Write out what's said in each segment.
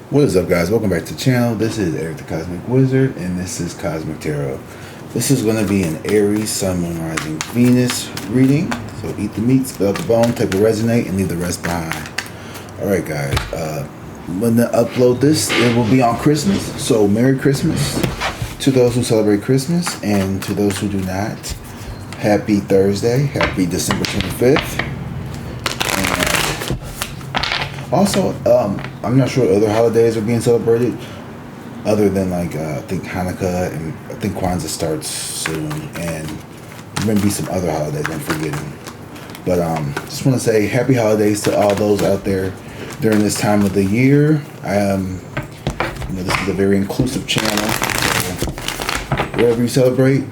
What is up, guys? Welcome back to the channel. This is Eric the Cosmic Wizard, and this is Cosmic Tarot. This is going to be an Aries, Sun, Moon, Rising, Venus reading. So eat the meat, spill out the bone, take a resonate, and leave the rest behind. Alright, guys. When I upload this, it will be on Christmas. So Merry Christmas to those who celebrate Christmas, and to those who do not, Happy Thursday. Happy December 25th. Also, I'm not sure other holidays are being celebrated other than I think Hanukkah, and I think Kwanzaa starts soon, and there may be some other holidays I'm forgetting. But just want to say happy holidays to all those out there during this time of the year. This is a very inclusive channel. So wherever you celebrate,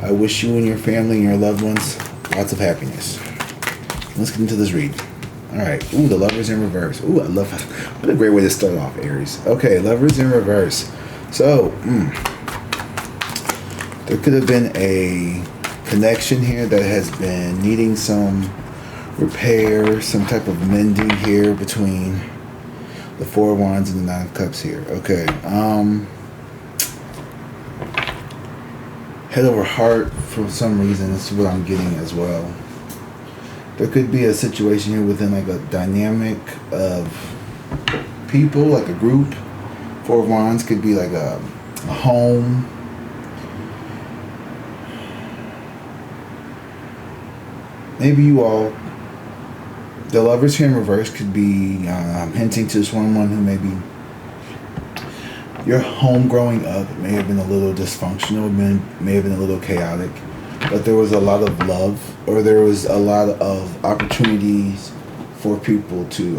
I wish you and your family and your loved ones lots of happiness. Let's get into this read. Alright, ooh, the Lovers in reverse. Ooh, I love that. What a great way to start off, Aries. Okay, Lovers in reverse. So, there could have been a connection here that has been needing some repair, some type of mending here between the Four of Wands and the Nine of Cups here. Okay, head over heart for some reason. This is what I'm getting as well. There could be a situation here within like a dynamic of people, like a group. Four of Wands could be like a home. Maybe you all, the Lovers here in reverse could be hinting to someone who maybe your home growing up may have been a little dysfunctional, may have been a little chaotic. But there was a lot of love, or there was a lot of opportunities for people to,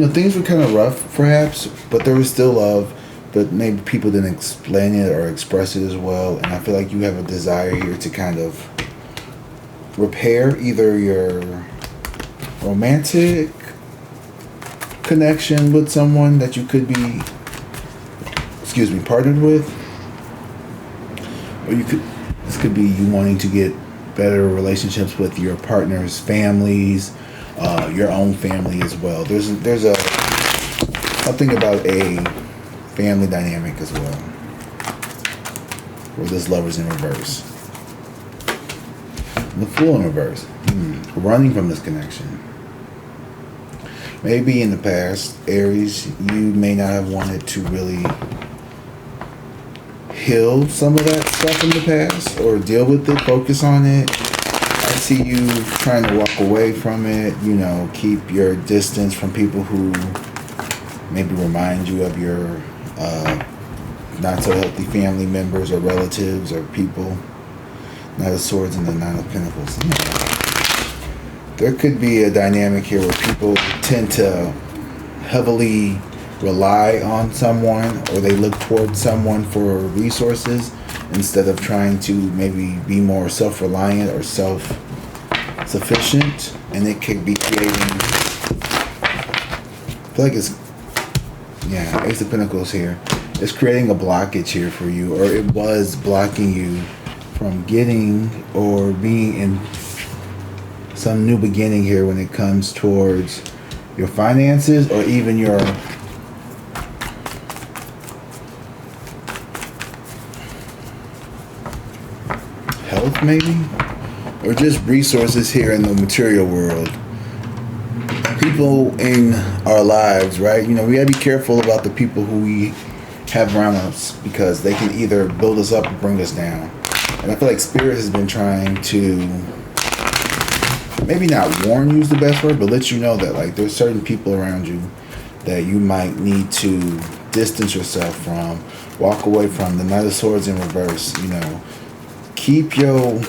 things were kind of rough, perhaps, but there was still love, but maybe people didn't explain it or express it as well. And I feel like you have a desire here to kind of repair either your romantic connection with someone that you could be partnered with, or this could be you wanting to get better relationships with your partner's families, your own family as well. There's something about a family dynamic as well, where this Lover's in reverse. The Fool in reverse, running from this connection. Maybe in the past, Aries, you may not have wanted to really heal some of that stuff in the past, or deal with it, focus on it. I see you trying to walk away from it, keep your distance from people who maybe remind you of your not so healthy family members or relatives or people. Knight of Swords and the Nine of Pentacles. There could be a dynamic here where people tend to heavily rely on someone, or they look towards someone for resources instead of trying to maybe be more self-reliant or self-sufficient, and it could be creating, I feel like it's, Ace of Pentacles here. It's creating a blockage here for you, or it was blocking you from getting or being in some new beginning here when it comes towards your finances, or even your health, maybe, or just resources here in the material world. People in our lives, right? We gotta be careful about the people who we have around us, because they can either build us up or bring us down. And I feel like Spirit has been trying to, maybe not warn you is the best word, but let you know that like there's certain people around you that you might need to distance yourself from, walk away from. The Knight of Swords in reverse, keep your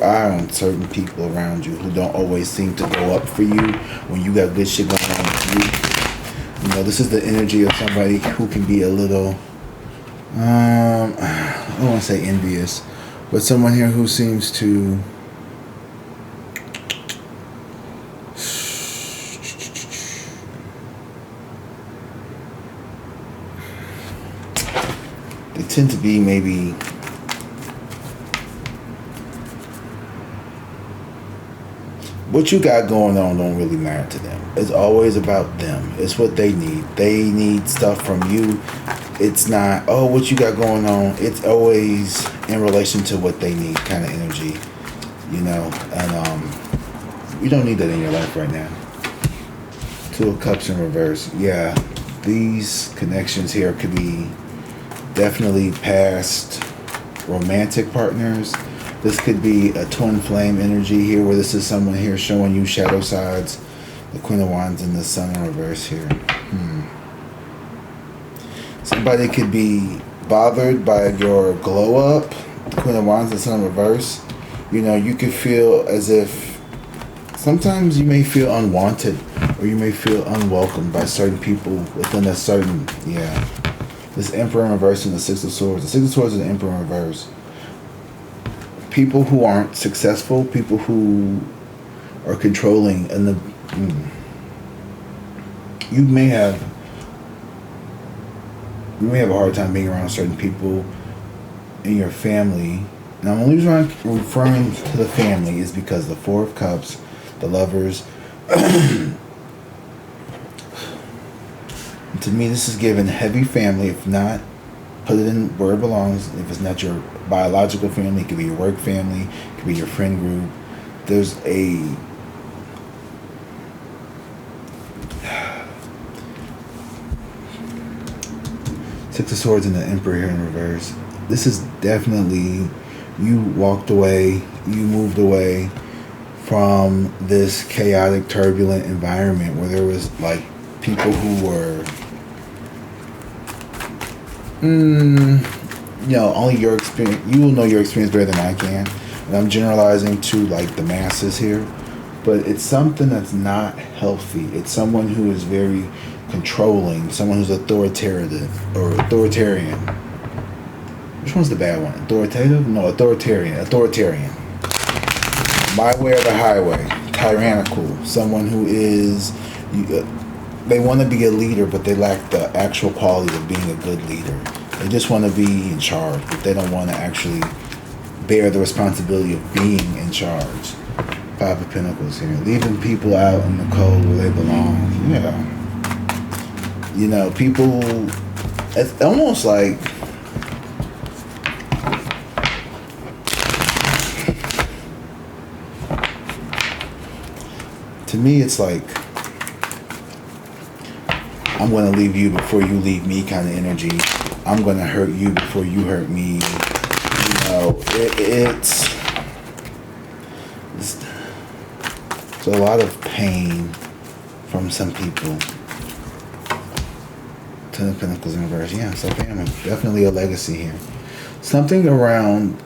eye on certain people around you who don't always seem to go up for you when you got good shit going on with you. This is the energy of somebody who can be a little, I don't want to say envious, but someone here who seems to tend to be maybe what you got going on don't really matter to them. It's always about them. It's what they need. They need stuff from you. It's not, oh, what you got going on. It's always in relation to what they need kind of energy, you know. And you don't need that in your life right now. Two of Cups in reverse. Yeah, these connections here could be definitely past romantic partners. This could be a twin flame energy here, where this is someone here showing you shadow sides. The Queen of Wands and the Sun in reverse here. Somebody could be bothered by your glow up. The Queen of Wands and the Sun in reverse. You know, you could feel as if sometimes you may feel unwanted, or you may feel unwelcome by certain people within a certain, yeah. This Emperor in reverse and the Six of Swords. The Six of Swords and the Emperor in reverse. People who aren't successful, people who are controlling, and you may have a hard time being around certain people in your family. Now, the only reason I'm referring to the family is because the Four of Cups, the Lovers. To me, this is giving heavy family. If not, put it in where it belongs. If it's not your biological family, it could be your work family, it could be your friend group. There's a Six of Swords and the Emperor here in reverse. This is definitely, you walked away, you moved away from this chaotic, turbulent environment where there was like people who were you know, only your experience, you will know your experience better than I can, and I'm generalizing to like the masses here, but it's something that's not healthy. It's someone who is very controlling, someone who's authoritative or authoritarian. Which one's the bad one? Authoritative? No, authoritarian. My way or the highway. Tyrannical. Someone who is, they want to be a leader, but they lack the actual quality of being a good leader. They just want to be in charge, but they don't want to actually bear the responsibility of being in charge. Five of Pentacles here. Leaving people out in the cold where they belong. Yeah. You know, people, it's almost like, to me, it's like, I'm going to leave you before you leave me kind of energy. I'm going to hurt you before you hurt me. You know, it's a lot of pain from some people. Ten of Pentacles in reverse. Yeah, so family. Definitely a legacy here. Something around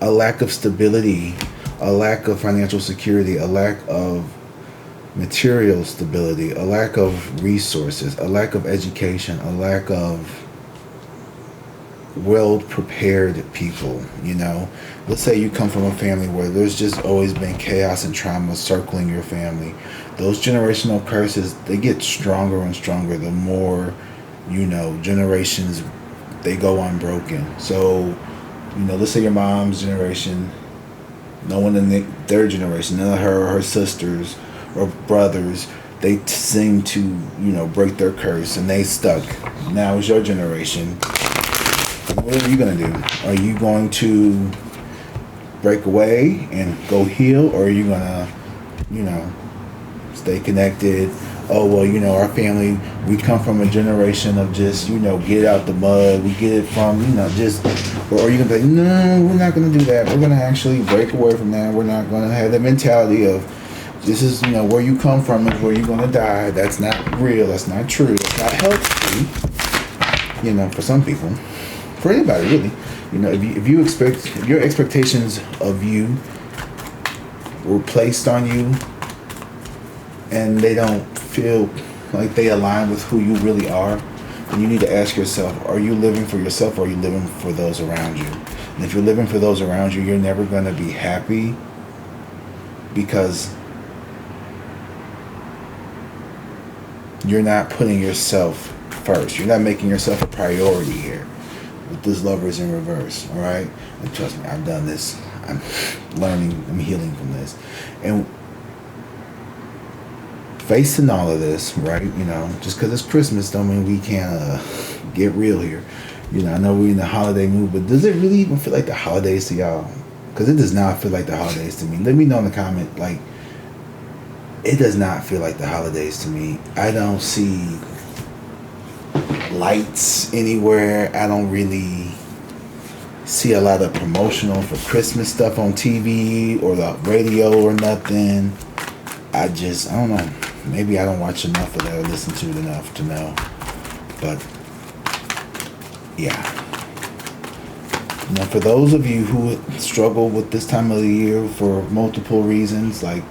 a lack of stability, a lack of financial security, a lack of material stability, a lack of resources, a lack of education, a lack of well-prepared people, you know. Let's say you come from a family where there's just always been chaos and trauma circling your family. Those generational curses, they get stronger and stronger the more, you know, generations they go unbroken. So, you know, let's say your mom's generation, no one in their generation, none of her sisters or brothers, they seem to, you know, break their curse and they stuck. Now it's your generation. What are you going to do? Are you going to break away and go heal, or are you going to, you know, stay connected? Oh, well, you know, our family, we come from a generation of just, you know, get out the mud. We get it from, you know, just, or are you going to be like, no, we're not going to do that. We're going to actually break away from that. We're not going to have the mentality of, this is, you know, where you come from is where you're going to die. That's not real. That's not true. It's not healthy, you know, for some people. For anybody, really. You know, if your expectations of you were placed on you and they don't feel like they align with who you really are, then you need to ask yourself, are you living for yourself, or are you living for those around you? And if you're living for those around you, you're never going to be happy, because you're not putting yourself first. You're not making yourself a priority here. With this Lovers in reverse, all right? And trust me, I've done this. I'm learning, I'm healing from this. And facing all of this, right? You know, just because it's Christmas don't mean we can't get real here. You know, I know we're in the holiday mood, but does it really even feel like the holidays to y'all? Because it does not feel like the holidays to me. Let me know in the comment, like, it does not feel like the holidays to me. I don't see lights anywhere. I don't really see a lot of promotional for Christmas stuff on TV or the radio or nothing. I don't know. Maybe I don't watch enough of that or listen to it enough to know. But yeah. Now, for those of you who struggle with this time of the year for multiple reasons, like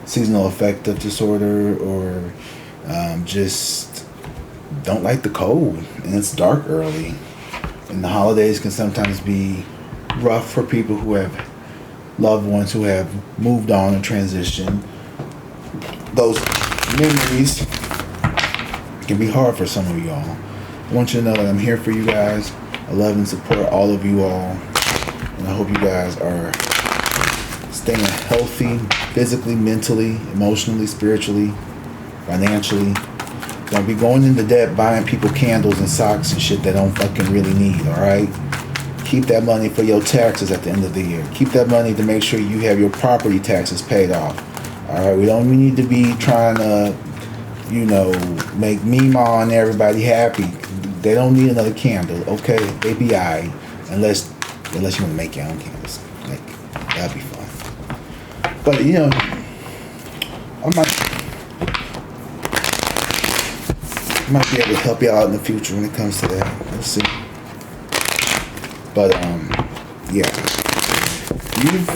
seasonal affective disorder, or just don't like the cold and it's dark early, and the holidays can sometimes be rough for people who have loved ones who have moved on and transitioned. Those memories can be hard for some of y'all. I want you to know that I'm here for you guys. I love and support all of you all, and I hope you guys are staying healthy, physically, mentally, emotionally, spiritually, financially. Don't be going into debt buying people candles and socks and shit they don't fucking really need, alright? Keep that money for your taxes at the end of the year. Keep that money to make sure you have your property taxes paid off. Alright, we need to be trying to, you know, make Meemaw and everybody happy. They don't need another candle, okay? They be alright. Unless you want to make your own candles. Like, that'd be fun. But, you know, I might be able to help you out in the future when it comes to that. We'll see. But, yeah. You've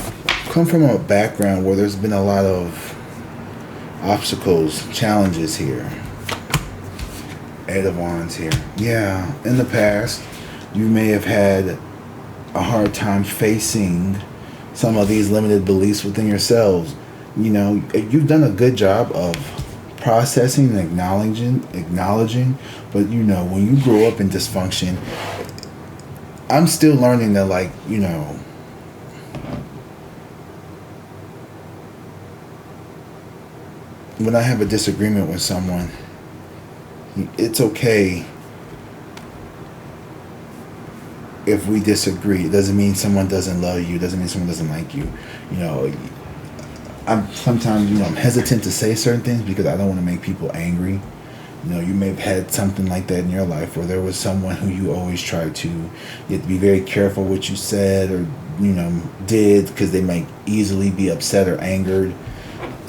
come from a background where there's been a lot of obstacles, challenges here. Eight of Wands here. Yeah, in the past, you may have had a hard time facing some of these limited beliefs within yourselves. You know, you've done a good job of processing and acknowledging, but you know, when you grow up in dysfunction, I'm still learning that, like, you know, when I have a disagreement with someone, it's okay if we disagree. It doesn't mean someone doesn't love you. It doesn't mean someone doesn't like you. You know, I'm sometimes, you know, I'm hesitant to say certain things because I don't want to make people angry. You know, you may have had something like that in your life where there was someone who you always tried to, you have to be very careful what you said or, you know, did, because they might easily be upset or angered.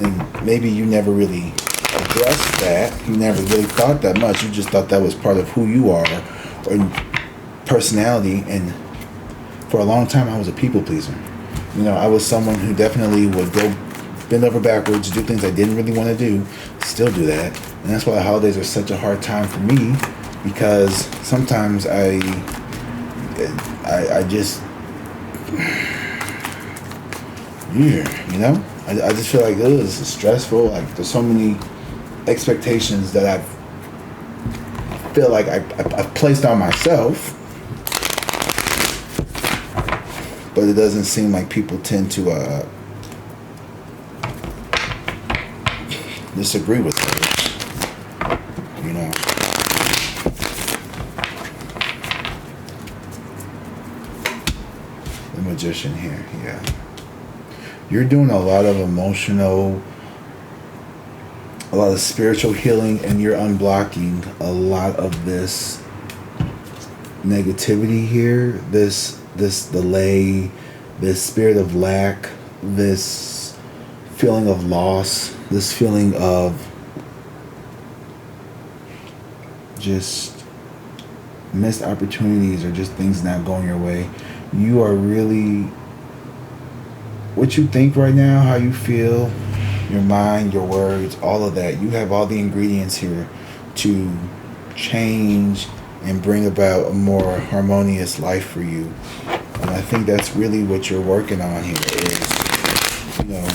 And maybe you never really addressed that. You never really thought that much. You just thought that was part of who you are or personality. And for a long time, I was a people pleaser. You know, I was someone who definitely would go bend over backwards, do things I didn't really want to do, still do that. And that's why the holidays are such a hard time for me, because sometimes I just, yeah, you know, I just feel like this is stressful. Like, there's so many expectations that I feel like I've placed on myself, but it doesn't seem like people tend to disagree with those, you know. The Magician here, yeah. You're doing a lot of emotional, a lot of spiritual healing, and you're unblocking a lot of this negativity here, this delay, this spirit of lack, this feeling of loss, this feeling of just missed opportunities or just things not going your way. You are really, what you think right now, how you feel, your mind, your words, all of that, you have all the ingredients here to change and bring about a more harmonious life for you. And I think that's really what you're working on here is, you know,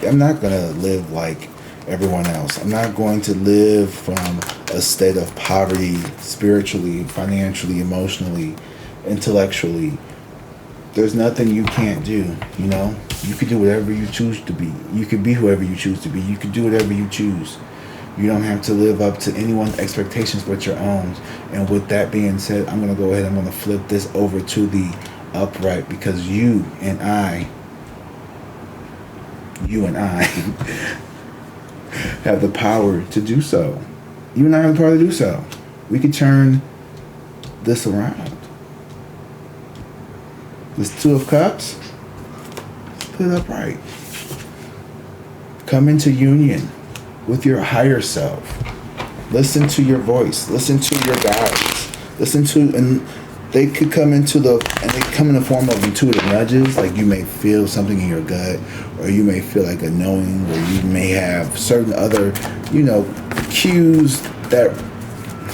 I'm not going to live like everyone else. I'm not going to live from a state of poverty, spiritually, financially, emotionally, intellectually. There's nothing you can't do, you know? You could do whatever you choose to be. You could be whoever you choose to be. You could do whatever you choose. You don't have to live up to anyone's expectations but your own. And with that being said, I'm going to go ahead. I'm going to flip this over to the upright, because you and I have the power to do so. You and I have the power to do so. We could turn this around. This Two of Cups, put it upright. Come into union with your higher self. Listen to your voice. Listen to your guides. Listen to, and they could come into the, and they come in the form of intuitive nudges. Like you may feel something in your gut, or you may feel like a knowing, or you may have certain other, cues that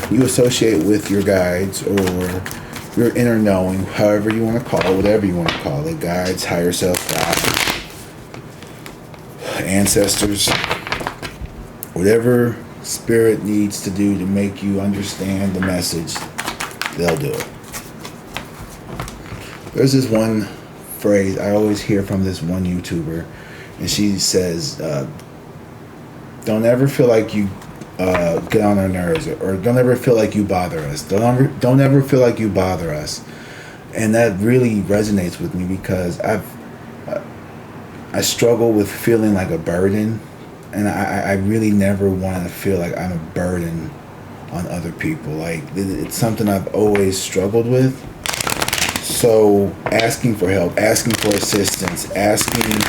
you associate with your guides or your inner knowing, however you want to call it, whatever you want to call it, guides, higher self, God, ancestors, whatever spirit needs to do to make you understand the message, they'll do it. There's this one phrase I always hear from this one YouTuber, and she says, don't ever feel like you get on our nerves, or don't ever feel like you bother us. Don't ever feel like you bother us. And that really resonates with me, because I struggle with feeling like a burden, and I really never want to feel like I'm a burden on other people. Like, it's something I've always struggled with. So asking for help, asking for assistance, asking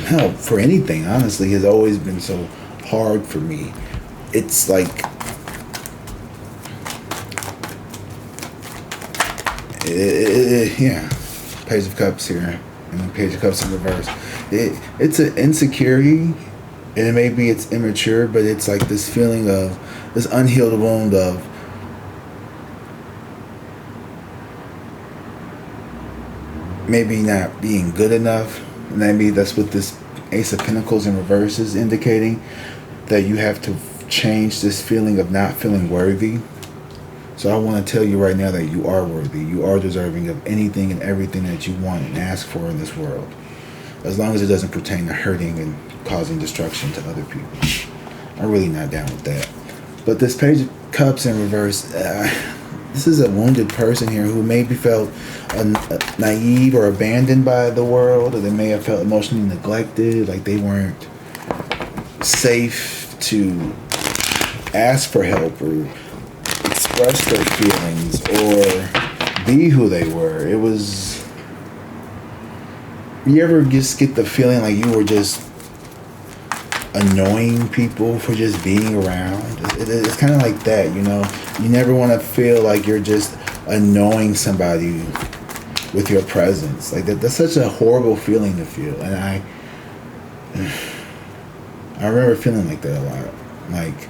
help for anything, honestly, has always been so hard for me. It's like, yeah, Page of Cups here, and then Page of Cups in reverse. It's an insecurity, and maybe it's immature, but it's like this feeling of this unhealed wound of maybe not being good enough. And maybe that's what this Ace of Pentacles in reverse is indicating, that you have to change this feeling of not feeling worthy. So I want to tell you right now that you are worthy. You are deserving of anything and everything that you want and ask for in this world, as long as it doesn't pertain to hurting and causing destruction to other people. I'm really not down with that. But this Page of Cups in reverse, this is a wounded person here who maybe felt naive or abandoned by the world, or they may have felt emotionally neglected, like they weren't safe to ask for help or express their feelings or be who they were. It was, you ever just get the feeling like you were just annoying people for just being around? It's kind of like that, You never want to feel like you're just annoying somebody with your presence. Like that's such a horrible feeling to feel. And I remember feeling like that a lot. Like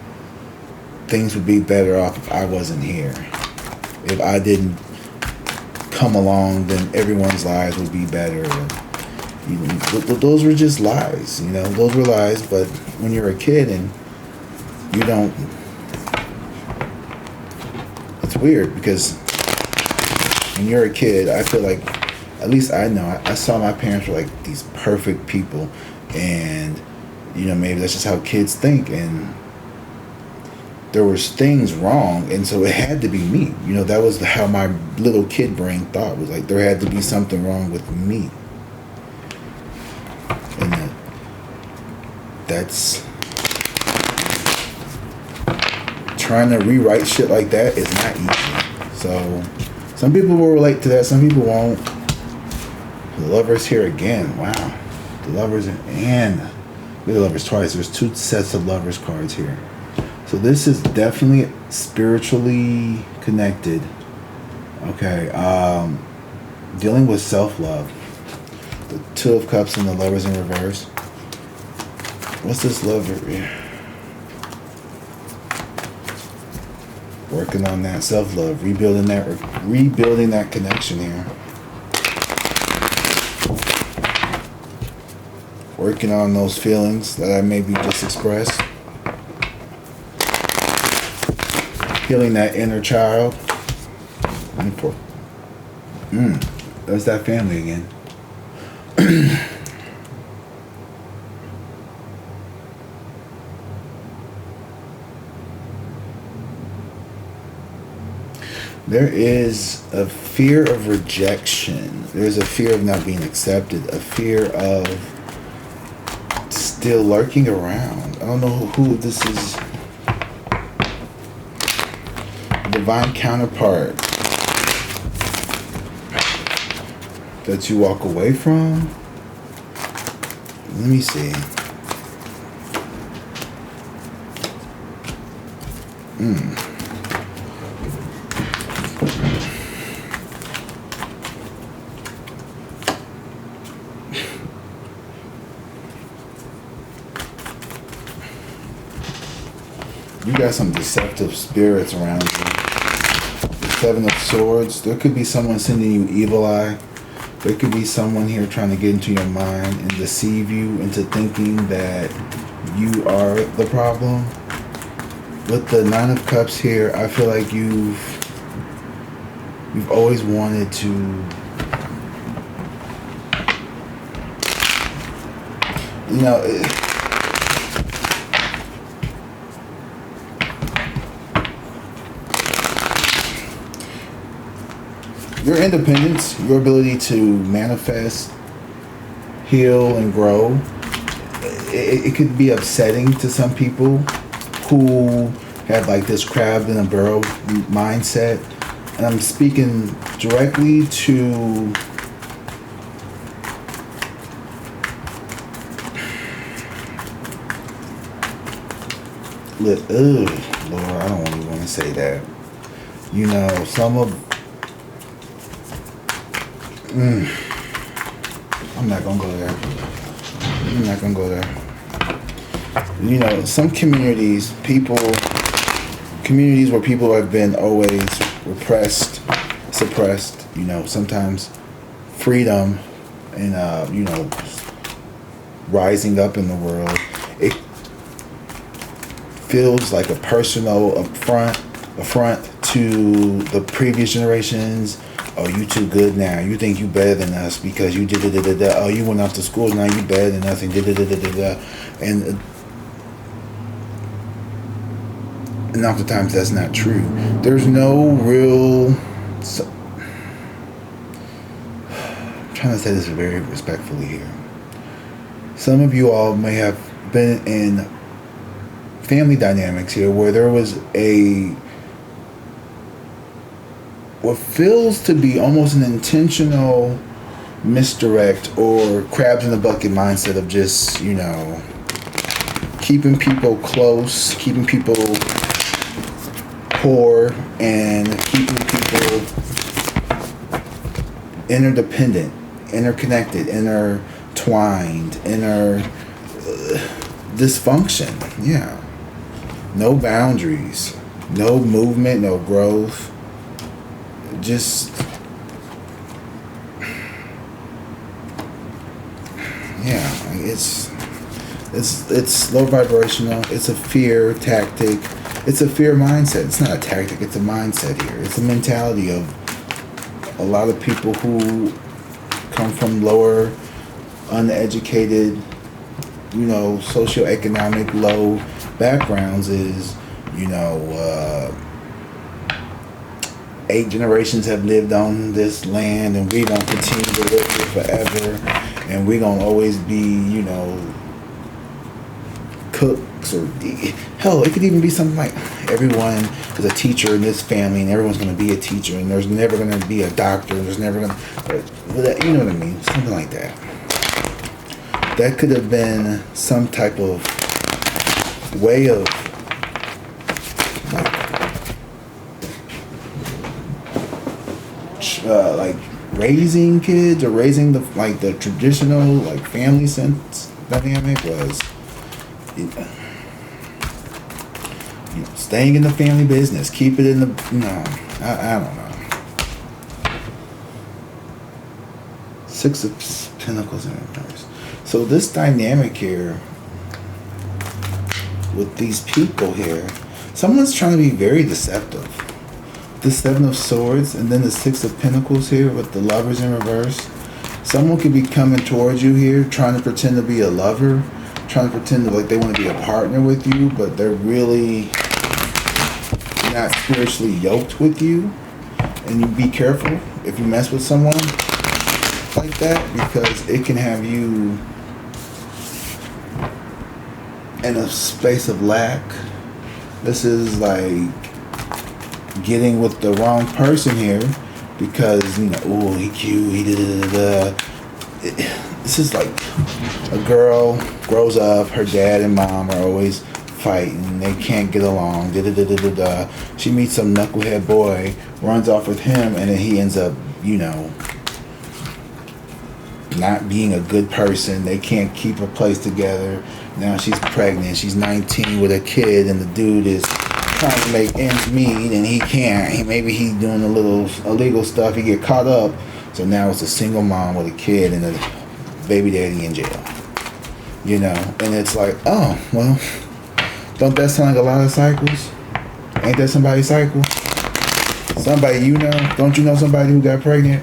things would be better off if I wasn't here. If I didn't come along, then everyone's lives would be better. Those were just lies, Those were lies. But when you're a kid and you don't, it's weird, because when you're a kid, I feel like, at least I know, I saw my parents were like these perfect people, and maybe that's just how kids think, and there was things wrong, and so it had to be me. That was how my little kid brain thought, was like there had to be something wrong with me. And that's, trying to rewrite shit like that is not easy. So some people will relate to that, some people won't. The Lovers here again. Wow. The Lovers and the Lovers twice. There's two sets of Lovers cards here. So this is definitely spiritually connected. Okay. Dealing with self-love. The Two of Cups and the Lovers in reverse. What's this lover? Working on that self-love, rebuilding that connection here. Working on those feelings that I maybe just expressed. Healing that inner child. There's that family again. There is a fear of rejection. There's a fear of not being accepted. A fear of still lurking around. I don't know who this is. Divine counterpart that you walk away from. Let me see. You got some deceptive spirits around you. The Seven of Swords. There could be someone sending you evil eye. There could be someone here trying to get into your mind and deceive you into thinking that you are the problem. With the Nine of Cups here, I feel like you've always wanted to your independence, your ability to manifest, heal, and grow, it could be upsetting to some people who have like this crab in a barrel mindset. And I'm speaking directly to Lord, I don't even want to say that. Some of I'm not gonna go there. Some communities where people have been always repressed, suppressed, sometimes freedom and, rising up in the world. It feels like a personal affront to the previous generations. Oh, you too good now. You think you better than us because you did da. Oh, you went off to school, now you better than us and da. And oftentimes that's not true. There's no real. I'm trying to say this very respectfully here. Some of you all may have been in family dynamics here where there was what feels to be almost an intentional misdirect or crabs in the bucket mindset of just, keeping people close, keeping people poor, and keeping people interdependent, interconnected, intertwined, dysfunction. Yeah. No boundaries, no movement, no growth. Just it's low vibrational. It's a fear tactic. It's a fear mindset. It's not a tactic, it's a mindset here. It's a mentality of a lot of people who come from lower, uneducated, socioeconomic low backgrounds is, 8 generations have lived on this land, and we gonna continue to live here forever, and we gonna always be, cooks, or hell, it could even be something like everyone is a teacher in this family, and everyone's gonna be a teacher, and there's never gonna be a doctor, and there's never gonna, you know what I mean, something like that. That could have been some type of way of like raising kids, or raising the traditional family sense dynamic was staying in the family business, keep it in the I don't know. Six of Pentacles in reverse. So this dynamic here with these people here, someone's trying to be very deceptive. The Seven of Swords, and then the Six of Pentacles here with the Lovers in reverse. Someone could be coming towards you here, trying to pretend to be a lover, trying to pretend like they want to be a partner with you, but they're really not spiritually yoked with you. And you be careful if you mess with someone like that, because it can have you in a space of lack. This is like getting with the wrong person here, because you know, oh, he cute, he da. This is like a girl grows up, her dad and mom are always fighting, they can't get along, da. She meets some knucklehead boy, runs off with him, and then he ends up, you know, not being a good person. They can't keep a place together. Now she's pregnant, she's 19 with a kid, and the dude is trying to make ends meet, and he can't. Maybe he's doing a little illegal stuff, he get caught up. So now it's a single mom with a kid and a baby daddy in jail. You know, and it's like, oh, well, don't that sound like a lot of cycles? Ain't that somebody's cycle? Somebody you know, don't you know somebody who got pregnant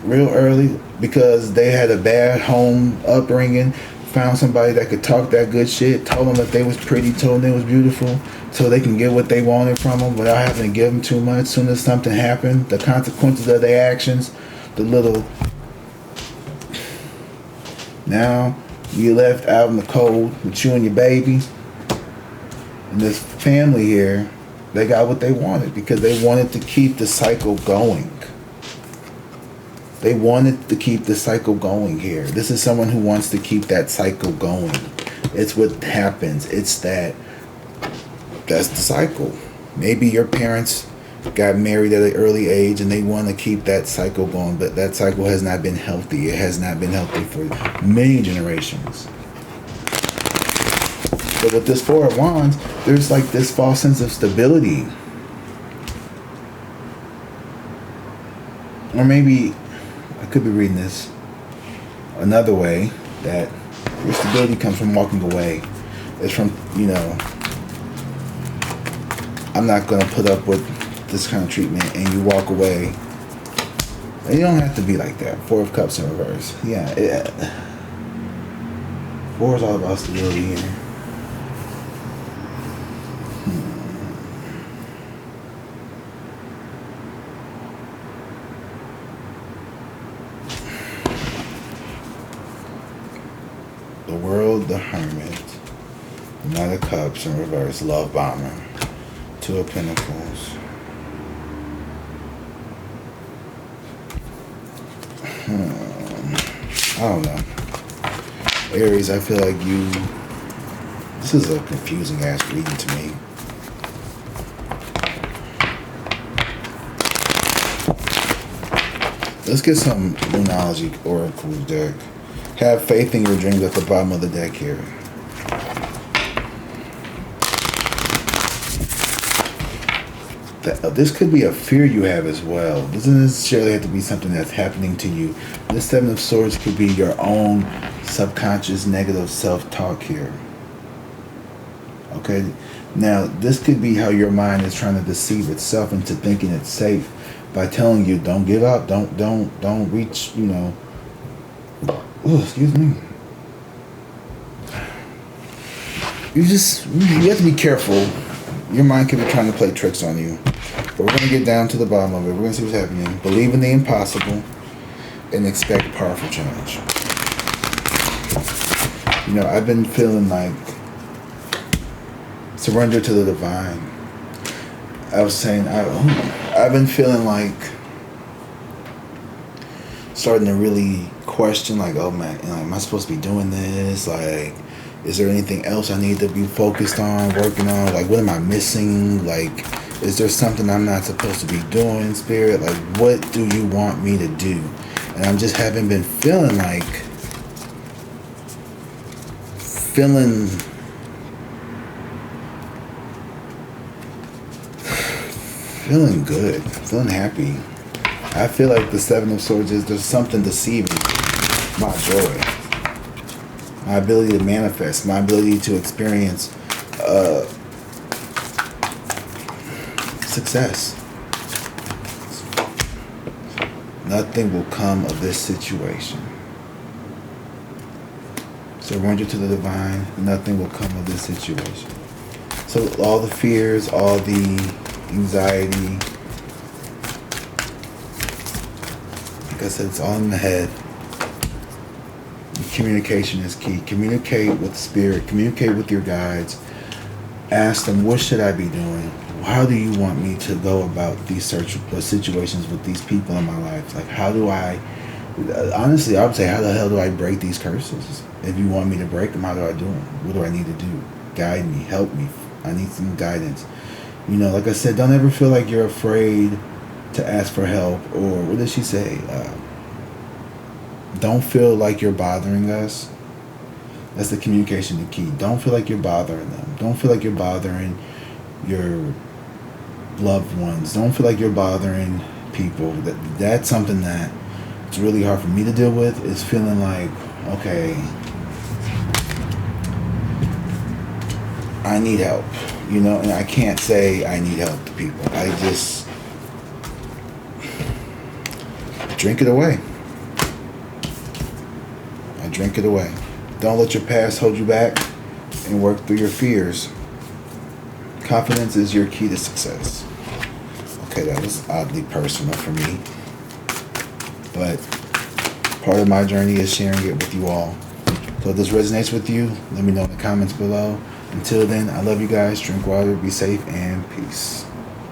real early because they had a bad home upbringing, found somebody that could talk that good shit, told them that they was pretty, told them they was beautiful, so they can get what they wanted from them without having to give them too much. Soon as something happened, the consequences of their actions, the little... Now, you left out in the cold with you and your baby. And this family here, they got what they wanted because they wanted to keep the cycle going. They wanted to keep the cycle going here. This is someone who wants to keep that cycle going. It's what happens. It's that's the cycle. Maybe your parents got married at an early age and they want to keep that cycle going, but that cycle has not been healthy. It has not been healthy for many generations. But with this Four of Wands, there's like this false sense of stability. Or maybe I could be reading this another way, that your stability comes from walking away. It's from, you know, I'm not going to put up with this kind of treatment, and you walk away. And you don't have to be like that. Four of Cups in reverse. Yeah. Four is all about stability here. The World, the Hermit, the Knight of Cups in reverse, Love Bomber, Two of Pentacles. I don't know. Aries, I feel like this is a confusing ass reading to me. Let's get some Lunology Oracle deck. Have faith in your dreams at the bottom of the deck here. This could be a fear you have as well. It doesn't necessarily have to be something that's happening to you. This Seven of Swords could be your own subconscious negative self-talk here. Okay? Now, this could be how your mind is trying to deceive itself into thinking it's safe by telling you, don't give up, don't reach, you know. Oh, excuse me. You have to be careful. Your mind can be trying to play tricks on you. But we're going to get down to the bottom of it. We're going to see what's happening. Believe in the impossible and expect powerful change. You know, I've been feeling like surrender to the divine. I was saying, I've been feeling like starting to really question, like, oh man, you know, am I supposed to be doing this? Like, is there anything else I need to be focused on, working on? Like, what am I missing? Like, is there something I'm not supposed to be doing, Spirit? Like, what do you want me to do? And I just haven't been feeling good, feeling happy. I feel like the Seven of Swords there's something deceiving my joy, my ability to manifest, my ability to experience success. Nothing will come of this situation. Surrender to the divine. Nothing will come of this situation. So all the fears, all the anxiety, Like I said, it's all in the head. Communication is key. Communicate with spirit. Communicate with your guides. Ask them, what should I be doing? How do you want me to go about these situations with these people in my life? Like, how do I... Honestly, I would say, how the hell do I break these curses? If you want me to break them, how do I do them? What do I need to do? Guide me. Help me. I need some guidance. You know, like I said, don't ever feel like you're afraid to ask for help. Or, what did she say? Don't feel like you're bothering us. That's the communication, the key. Don't feel like you're bothering them. Don't feel like you're bothering your loved ones. Don't feel like you're bothering people. That's something that it's really hard for me to deal with, is feeling like, okay, I need help. You know, and I can't say I need help to people. I just drink it away. Drink it away. Don't let your past hold you back, and work through your fears. Confidence is your key to success. Okay, that was oddly personal for me, but part of my journey is sharing it with you all. So if this resonates with you, let me know in the comments below. Until then, I love you guys. Drink water, be safe, and peace.